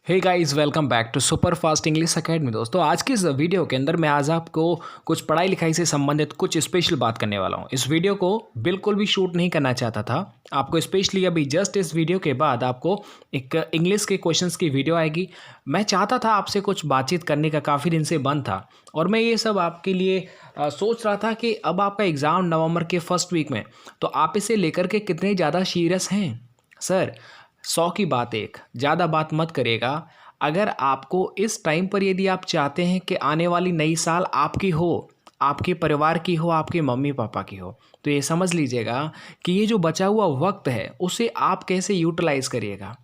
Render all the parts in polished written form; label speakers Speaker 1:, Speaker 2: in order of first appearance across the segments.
Speaker 1: Hey guys, welcome back to super fast English academy. दोस्तों, आज की इस वीडियो के अंदर मैं आज आपको कुछ पढ़ाई लिखाई से संबंधित कुछ स्पेशल बात करने वाला हूं। इस वीडियो को बिल्कुल भी शूट नहीं करना चाहता था। आपको स्पेशली अभी जस्ट इस वीडियो के बाद आपको एक इंग्लिश के क्वेश्चंस की वीडियो आएगी। मैं चाहता था आपसे कुछ बातचीत करने का, काफ़ी दिन से बंद था और मैं ये सब आपके लिए सोच रहा था कि अब आपका एग्ज़ाम नवंबर के फर्स्ट वीक में, तो आप इसे लेकर के कितने ज़्यादा सीरियस हैं। सर, 100 की बात एक, ज़्यादा बात मत करिएगा। अगर आपको इस टाइम पर यदि आप चाहते हैं कि आने वाली नई साल आपकी हो, आपके परिवार की हो, आपके मम्मी पापा की हो, तो ये समझ लीजिएगा कि ये जो बचा हुआ वक्त है उसे आप कैसे यूटिलाइज़ करिएगा।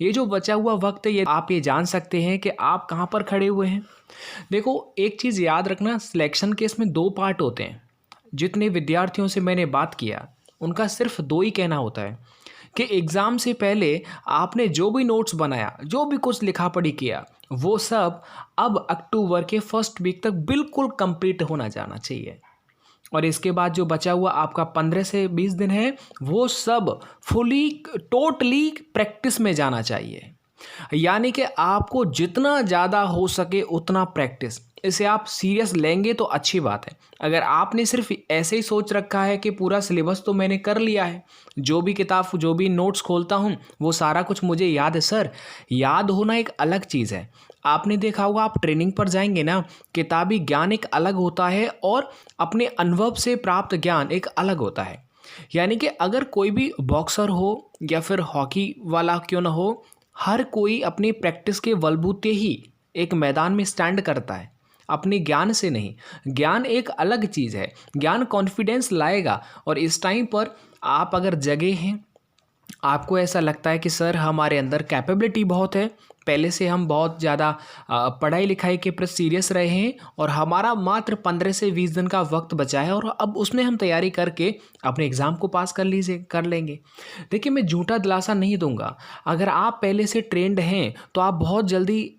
Speaker 1: ये जो बचा हुआ वक्त है, ये आप ये जान सकते हैं कि आप कहाँ पर खड़े हुए हैं। देखो, एक चीज़ याद रखना, सिलेक्शन के इसमें 2 पार्ट होते हैं। जितने विद्यार्थियों से मैंने बात किया, उनका सिर्फ 2 ही कहना होता है कि एग्ज़ाम से पहले आपने जो भी नोट्स बनाया, जो भी कुछ लिखा पढ़ी किया, वो सब अब अक्टूबर के फर्स्ट वीक तक बिल्कुल कंप्लीट होना जाना चाहिए। और इसके बाद जो बचा हुआ आपका 15 से 20 दिन है, वो सब फुली टोटली प्रैक्टिस में जाना चाहिए। यानी कि आपको जितना ज़्यादा हो सके उतना प्रैक्टिस। इसे आप सीरियस लेंगे तो अच्छी बात है। अगर आपने सिर्फ ऐसे ही सोच रखा है कि पूरा सिलेबस तो मैंने कर लिया है, जो भी किताब, जो भी नोट्स खोलता हूँ वो सारा कुछ मुझे याद है। सर, याद होना एक अलग चीज़ है। आपने देखा होगा, आप ट्रेनिंग पर जाएंगे ना, किताबी ज्ञान एक अलग होता है और अपने अनुभव से प्राप्त ज्ञान एक अलग होता है। यानी कि अगर कोई भी बॉक्सर हो या फिर हॉकी वाला क्यों ना हो, हर कोई अपनी प्रैक्टिस के बलबूते ही एक मैदान में स्टैंड करता है, अपने ज्ञान से नहीं। ज्ञान एक अलग चीज़ है, ज्ञान कॉन्फिडेंस लाएगा। और इस टाइम पर आप अगर जगे हैं, आपको ऐसा लगता है कि सर हमारे अंदर कैपेबिलिटी बहुत है, पहले से हम बहुत ज़्यादा पढ़ाई लिखाई के प्रति सीरियस रहे हैं और हमारा मात्र 15 से 20 दिन का वक्त बचा है और अब उसमें हम तैयारी करके अपने एग्ज़ाम को पास कर लेंगे। देखिए, मैं झूठा दिलासा नहीं दूंगा। अगर आप पहले से ट्रेंड हैं तो आप बहुत जल्दी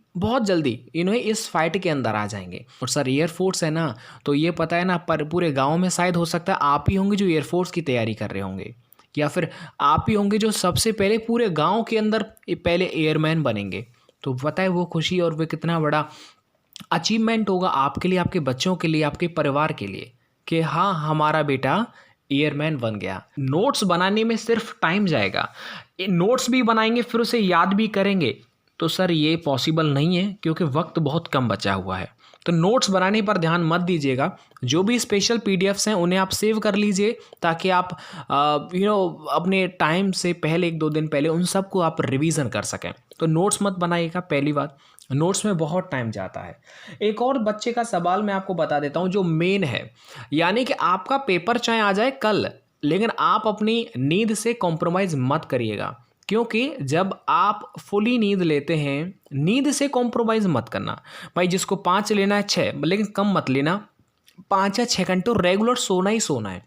Speaker 1: इस फाइट के अंदर आ जाएंगे। और सर, एयरफोर्स है ना, तो ये पता है ना, पर पूरे गाँव में शायद हो सकता है आप ही होंगे जो एयरफोर्स की तैयारी कर रहे होंगे, या फिर आप ही होंगे जो सबसे पहले पूरे गांव के अंदर पहले एयरमैन बनेंगे। तो पता है वो खुशी और वो कितना बड़ा अचीवमेंट होगा आपके लिए, आपके बच्चों के लिए, आपके परिवार के लिए, कि हाँ, हमारा बेटा एयरमैन बन गया। नोट्स बनाने में सिर्फ टाइम जाएगा, नोट्स भी बनाएंगे फिर उसे याद भी करेंगे, तो सर ये पॉसिबल नहीं है क्योंकि वक्त बहुत कम बचा हुआ है। तो नोट्स बनाने पर ध्यान मत दीजिएगा। जो भी स्पेशल पीडीएफ्स हैं उन्हें आप सेव कर लीजिए ताकि आप अपने टाइम से पहले 1-2 दिन पहले उन सब को आप रिवीजन कर सकें। तो नोट्स मत बनाइएगा, पहली बात। नोट्स में बहुत टाइम जाता है। एक और बच्चे का सवाल मैं आपको बता देता हूँ जो मेन है, यानी कि आपका पेपर चाहे आ जाए कल, लेकिन आप अपनी नींद से कॉम्प्रोमाइज़ मत करिएगा। क्योंकि जब आप फुली नींद लेते हैं, नींद से कॉम्प्रोमाइज़ मत करना। भाई, जिसको 5 लेना है 6, लेकिन कम मत लेना। 5 या 6 घंटे रेगुलर सोना ही सोना है।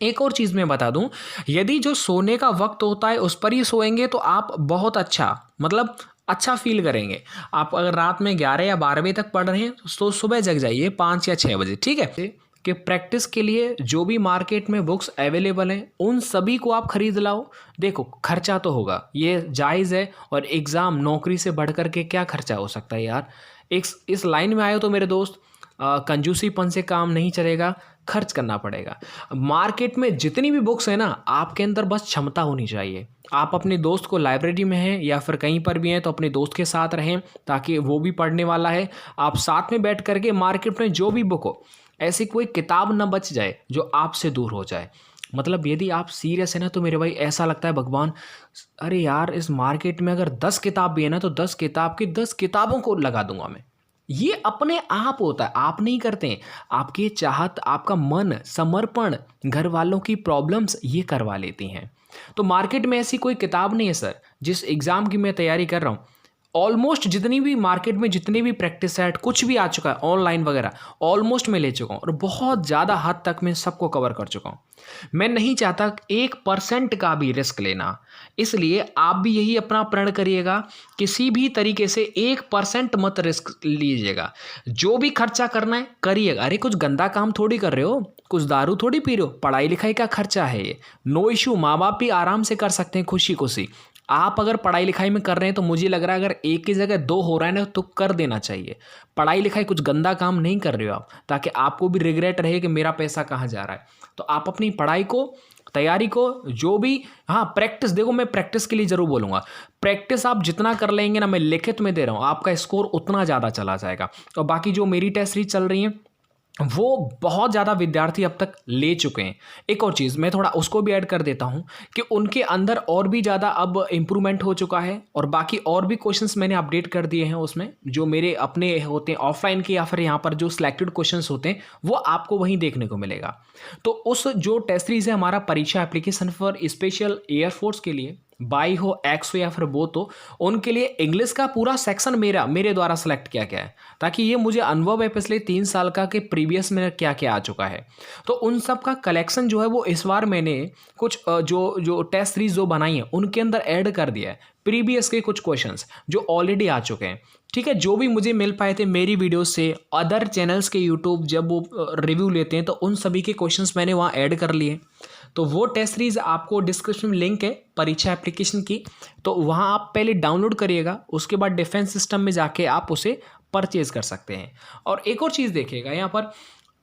Speaker 1: एक और चीज़ मैं बता दूं, यदि जो सोने का वक्त होता है उस पर ही सोएंगे तो आप बहुत अच्छा फील करेंगे। आप अगर रात में 11 या 12 बजे तक पढ़ रहे हैं तो सुबह जग जाइए 5 या 6 बजे, ठीक है। कि प्रैक्टिस के लिए जो भी मार्केट में बुक्स अवेलेबल हैं उन सभी को आप खरीद लाओ। देखो, खर्चा तो होगा, ये जायज़ है, और एग्ज़ाम नौकरी से बढ़ कर के क्या खर्चा हो सकता है यार। इस लाइन में आए हो तो मेरे दोस्त, कंजूसीपन से काम नहीं चलेगा, खर्च करना पड़ेगा। मार्केट में जितनी भी बुक्स है ना, आपके अंदर बस क्षमता होनी चाहिए। आप अपने दोस्त को, लाइब्रेरी में हैं या फिर कहीं पर भी हैं, तो अपने दोस्त के साथ रहें ताकि वो भी पढ़ने वाला है। आप साथ में बैठ करके मार्केट में जो भी बुक हो, ऐसी कोई किताब ना बच जाए जो आपसे दूर हो जाए। मतलब यदि आप सीरियस है ना, तो मेरे भाई ऐसा लगता है भगवान, अरे यार, इस मार्केट में अगर 10 किताब भी है ना, तो 10 किताब की 10 किताबों को लगा दूंगा मैं। ये अपने आप होता है, आप नहीं करते हैं। आपकी चाहत, आपका मन, समर्पण, घर वालों की प्रॉब्लम्स ये करवा लेती हैं। तो मार्केट में ऐसी कोई किताब नहीं है सर। जिस एग्ज़ाम की मैं तैयारी कर रहा हूँ, ऑलमोस्ट जितनी भी मार्केट में जितनी भी प्रैक्टिस सेट कुछ भी आ चुका है ऑनलाइन वगैरह, ऑलमोस्ट मैं ले चुका हूँ और बहुत ज़्यादा हद तक मैं सबको कवर कर चुका हूँ। मैं नहीं चाहता 1% का भी रिस्क लेना, इसलिए आप भी यही अपना प्रण करिएगा। किसी भी तरीके से 1% मत रिस्क लीजिएगा। जो भी खर्चा करना है करिएगा। अरे, कुछ गंदा काम थोड़ी कर रहे हो, कुछ दारू थोड़ी पी रहे हो, पढ़ाई लिखाई का खर्चा है ये। नो इशू, माँ बाप भी आराम से कर सकते हैं खुशी खुशी। आप अगर पढ़ाई लिखाई में कर रहे हैं तो मुझे लग रहा है अगर एक की जगह दो हो रहा है ना तो कर देना चाहिए। पढ़ाई लिखाई कुछ गंदा काम नहीं कर रहे हो आप, ताकि आपको भी रिग्रेट रहे कि मेरा पैसा कहाँ जा रहा है। तो आप अपनी पढ़ाई को, तैयारी को, जो भी, हाँ प्रैक्टिस, देखो मैं प्रैक्टिस के लिए ज़रूर बोलूँगा, प्रैक्टिस आप जितना कर लेंगे ना, मैं लिखित में दे रहा हूँ, आपका स्कोर उतना ज़्यादा चला जाएगा। और बाकी जो मेरी टेस्ट सीरीज चल रही हैं वो बहुत ज़्यादा विद्यार्थी अब तक ले चुके हैं। एक और चीज़ मैं थोड़ा उसको भी ऐड कर देता हूँ कि उनके अंदर और भी ज़्यादा अब इम्प्रूवमेंट हो चुका है, और बाकी और भी क्वेश्चंस मैंने अपडेट कर दिए हैं उसमें, जो मेरे अपने होते हैं ऑफलाइन के या फिर यहाँ पर जो सिलेक्टेड क्वेश्चंस होते हैं वो आपको वहीं देखने को मिलेगा। तो उस जो टेस्ट सीरीज है हमारा परीक्षा एप्लीकेशन फॉर स्पेशल एयरफोर्स के लिए, बाई हो, एक्स हो या फिर बोथ हो, उनके लिए इंग्लिश का पूरा सेक्शन मेरे द्वारा सेलेक्ट किया गया है, ताकि ये मुझे अनुभव है पिछले 3 साल का कि प्रीवियस में क्या क्या आ चुका है। तो उन सब का कलेक्शन जो है वो इस बार मैंने कुछ जो टेस्ट सीरीज जो बनाई है उनके अंदर ऐड कर दिया है, प्रीवियस के कुछ क्वेश्चंस जो ऑलरेडी आ चुके हैं। ठीक है, जो भी मुझे मिल पाए थे मेरी वीडियो से, अदर चैनल्स के यूट्यूब जब वो रिव्यू लेते हैं तो उन सभी के क्वेश्चंस मैंने वहाँ ऐड कर लिए। तो वो टेस्ट सीरीज आपको डिस्क्रिप्शन में लिंक है परीक्षा एप्लीकेशन की, तो वहाँ आप पहले डाउनलोड करिएगा, उसके बाद डिफेंस सिस्टम में जाके आप उसे परचेज कर सकते हैं। और एक और चीज़ देखिएगा, यहाँ पर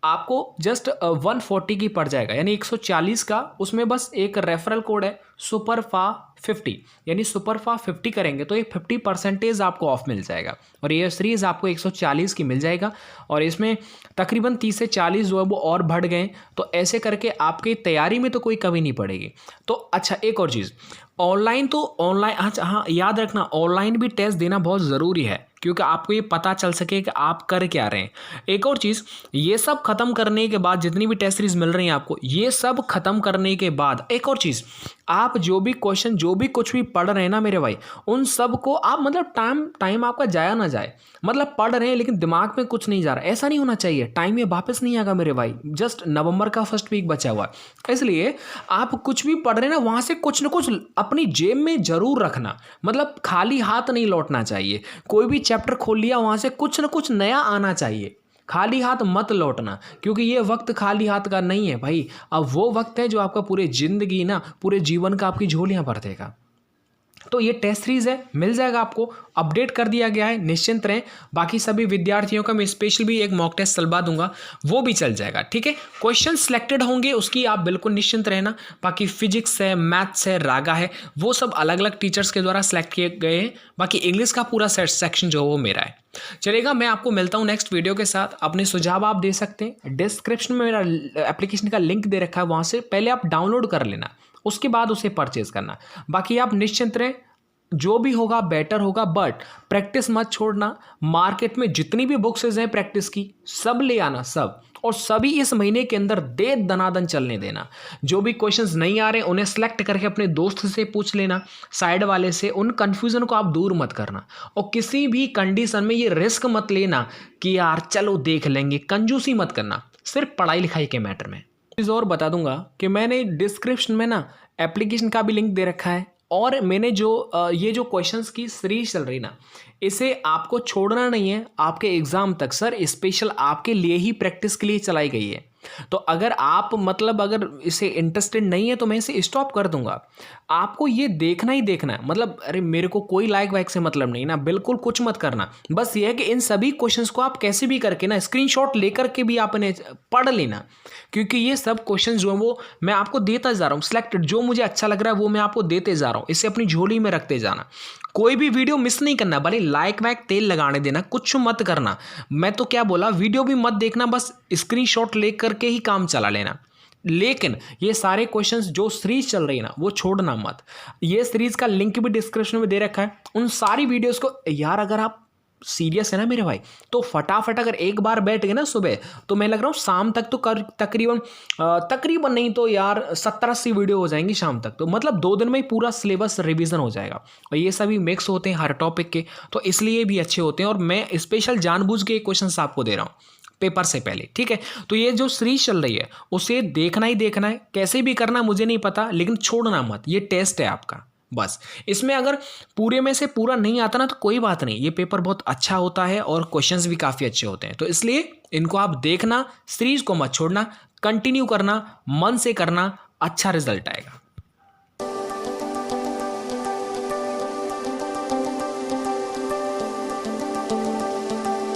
Speaker 1: आपको जस्ट 140 की पड़ जाएगा, यानी 140 का, उसमें बस एक रेफरल कोड है सुपरफा 50, यानी सुपरफा 50 करेंगे तो ये 50% आपको ऑफ मिल जाएगा, और ये सीरीज़ आपको 140 की मिल जाएगा। और इसमें तकरीबन 30 से 40 जो है वो और बढ़ गए, तो ऐसे करके आपकी तैयारी में तो कोई कमी नहीं पड़ेगी। तो अच्छा, एक और चीज़, ऑनलाइन अच्छा हाँ याद रखना, ऑनलाइन भी टेस्ट देना बहुत ज़रूरी है, क्योंकि आपको ये पता चल सके कि आप कर क्या रहे हैं। एक और चीज़, ये सब खत्म करने के बाद जितनी भी टेस्ट सीरीज मिल रही हैं आपको, ये सब खत्म करने के बाद एक और चीज़, आप जो भी क्वेश्चन, जो भी कुछ भी पढ़ रहे हैं ना मेरे भाई, उन सब को आप मतलब टाइम आपका जाया ना जाए। मतलब पढ़ रहे हैं लेकिन दिमाग में कुछ नहीं जा रहा, ऐसा नहीं होना चाहिए। टाइम ये वापस नहीं आएगा मेरे भाई, जस्ट नवंबर का फर्स्ट वीक बचा हुआ है, इसलिए आप कुछ भी पढ़ रहे हैं ना, वहाँ से कुछ ना कुछ अपनी जेब में जरूर रखना, मतलब खाली हाथ नहीं लौटना चाहिए। कोई भी चैप्टर खोल लिया, वहाँ से कुछ ना कुछ नया आना चाहिए, खाली हाथ मत लौटना, क्योंकि ये वक्त खाली हाथ का नहीं है भाई। अब वो वक्त है जो आपका पूरे जिंदगी ना, पूरे जीवन का आपकी झोलियां भर देगा। तो ये टेस्ट सीरीज है, मिल जाएगा आपको, अपडेट कर दिया गया है, निश्चिंत रहें। बाकी सभी विद्यार्थियों का मैं स्पेशल भी एक मॉक टेस्ट चलवा दूंगा, वो भी चल जाएगा। ठीक है, क्वेश्चन सिलेक्टेड होंगे, उसकी आप बिल्कुल निश्चिंत रहना। बाकी फिजिक्स है, मैथ्स है, रागा है, वो सब अलग अलग टीचर्स के द्वारा सेलेक्ट किए गए हैं। बाकी इंग्लिश का पूरा सेक्शन जो वो मेरा है। चलेगा, मैं आपको मिलता हूँ नेक्स्ट वीडियो के साथ। अपने सुझाव आप दे सकते हैं, डिस्क्रिप्शन में मेरा एप्लीकेशन का लिंक दे रखा है, वहाँ से पहले आप डाउनलोड कर लेना, उसके बाद उसे परचेज करना। बाकी आप निश्चिंत रहें, जो भी होगा बेटर होगा, बट प्रैक्टिस मत छोड़ना। मार्केट में जितनी भी बुक्स हैं प्रैक्टिस की, सब ले आना, सब, और सभी इस महीने के अंदर दे दनादन चलने देना। जो भी क्वेश्चंस नहीं आ रहे उन्हें सेलेक्ट करके अपने दोस्त से पूछ लेना, साइड वाले से, उन कन्फ्यूजन को आप दूर मत करना। और किसी भी कंडीशन में ये रिस्क मत लेना कि यार चलो देख लेंगे, कंजूसी मत करना, सिर्फ पढ़ाई लिखाई के मैटर में। चीज़ और बता दूंगा कि मैंने डिस्क्रिप्शन में ना एप्लीकेशन का भी लिंक दे रखा है, और मैंने जो ये जो क्वेश्चंस की सीरीज चल रही ना, इसे आपको छोड़ना नहीं है आपके एग्जाम तक। सर स्पेशल आपके लिए ही प्रैक्टिस के लिए चलाई गई है, तो अगर आप मतलब अगर इसे इंटरेस्टेड नहीं है तो मैं इसे स्टॉप कर दूंगा। आपको ये देखना ही देखना है, मतलब अरे मेरे को कोई लाइक वाइक से मतलब नहीं ना, बिल्कुल कुछ मत करना। बस ये है कि इन सभी क्वेश्चंस को आप कैसे भी करके ना स्क्रीनशॉट लेकर के भी आपने पढ़ लेना, क्योंकि ये सब क्वेश्चंस जो है वो मैं आपको देता जा रहा हूँ सिलेक्टेड, जो मुझे अच्छा लग रहा है वो मैं आपको देते जा रहा हूँ। इसे अपनी झोली में रखते जाना, कोई भी वीडियो मिस नहीं करना, भले लाइक वाइक तेल लगाने देना, कुछ मत करना। मैं तो क्या बोला, वीडियो भी मत देखना, बस स्क्रीनशॉट लेकर के ही काम चला लेना। लेकिन ये सारे क्वेश्चंस जो सीरीज चल रही है ना, वो छोड़ना मत। ये सीरीज का लिंक भी डिस्क्रिप्शन में दे रखा है, उन सारी वीडियोस को यार अगर आप सीरियस है ना मेरे भाई, तो फटाफट अगर एक बार बैठ गए ना सुबह, तो मैं लग रहा हूँ शाम तक तो तकरीबन नहीं तो यार 70-80 वीडियो हो जाएंगी शाम तक। तो मतलब 2 दिन में ही पूरा सिलेबस रिवीजन हो जाएगा, और ये सभी मिक्स होते हैं हर टॉपिक के, तो इसलिए भी अच्छे होते हैं। और मैं स्पेशल जानबूझ के क्वेश्चन आपको दे रहा हूँ पेपर से पहले। ठीक है, तो ये जो सीरीज चल रही है उसे देखना ही देखना है, कैसे भी करना मुझे नहीं पता, लेकिन छोड़ना मत। ये टेस्ट है आपका, बस इसमें अगर पूरे में से पूरा नहीं आता ना तो कोई बात नहीं, ये पेपर बहुत अच्छा होता है और क्वेश्चंस भी काफ़ी अच्छे होते हैं। तो इसलिए इनको आप देखना, सीरीज को मत छोड़ना, कंटिन्यू करना, मन से करना, अच्छा रिजल्ट आएगा।